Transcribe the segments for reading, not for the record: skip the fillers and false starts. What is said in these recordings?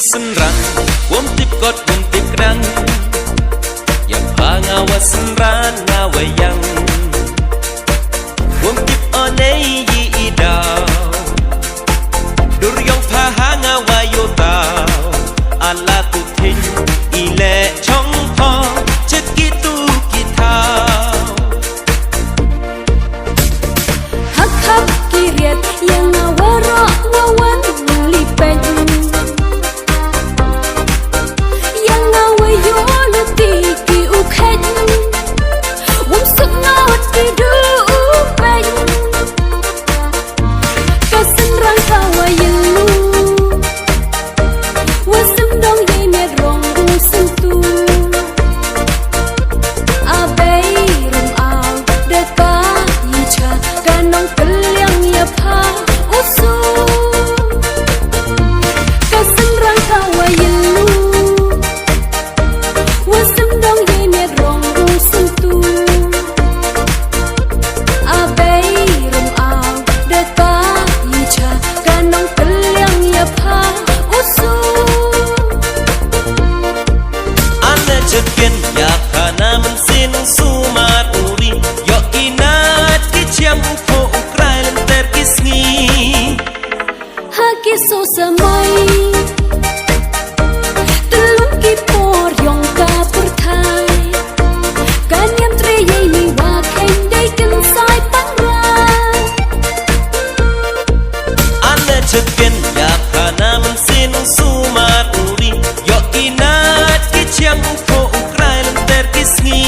Senrang, wom tip kot wom tip kerang, yang pangawa senran ngawayang, wom tip onei yi idau, dur yang paha ngawayo tau, ala tu ting ile chong po, cekitu kitau. Hak hak kiriat yang ngawara ngawan lipeng. So samai telung ki por yong ka perthai kan yam tre yei mi wa khen dai kan sai pang ra ane cheken ya kana man sin suma uri yo inat ki chiam ko ukrail ter kisni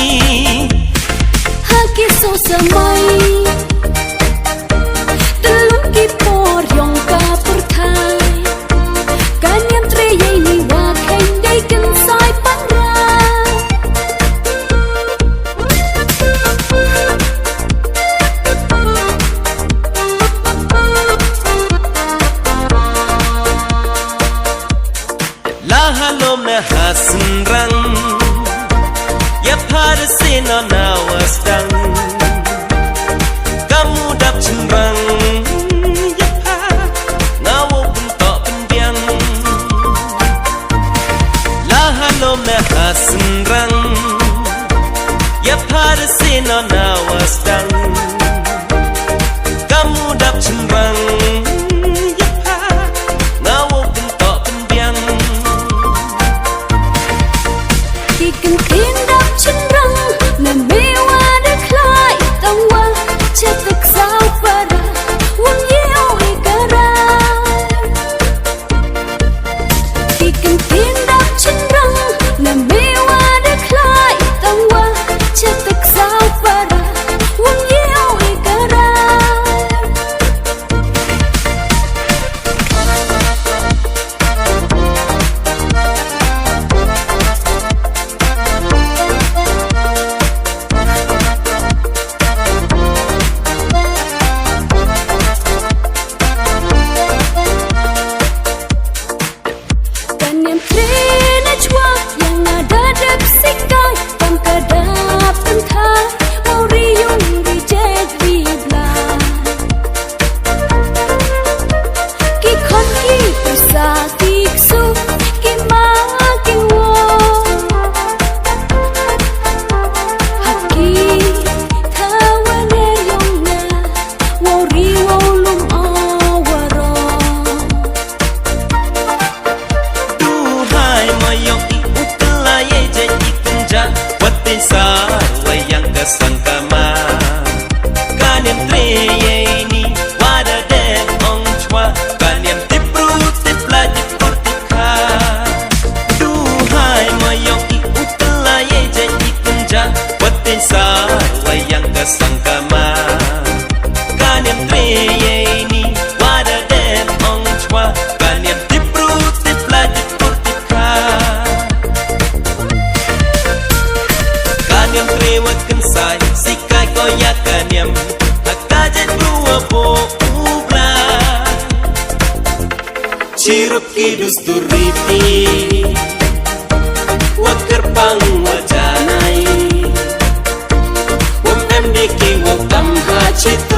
ha ki so samai telung ki por yong ka perthai Halom na hasenrang ya pada sena nawasdang kamu dap cenrang ya pa ngawo bentok pendiang la halom na hasenrang ya pada sena nawasdang kamu dap cenrang Kikin tindak cenderang memewa deklai tawa cetek sau pada wong yeo ikara Kikin tindak cenderang memewa deklai tawa cetek sau pada wong yeo ikara Sangkama kanem tre ye ni wada den ong chwa Ciruki dusturiti Wakar pang wajanai Wam MDK wam tamha citu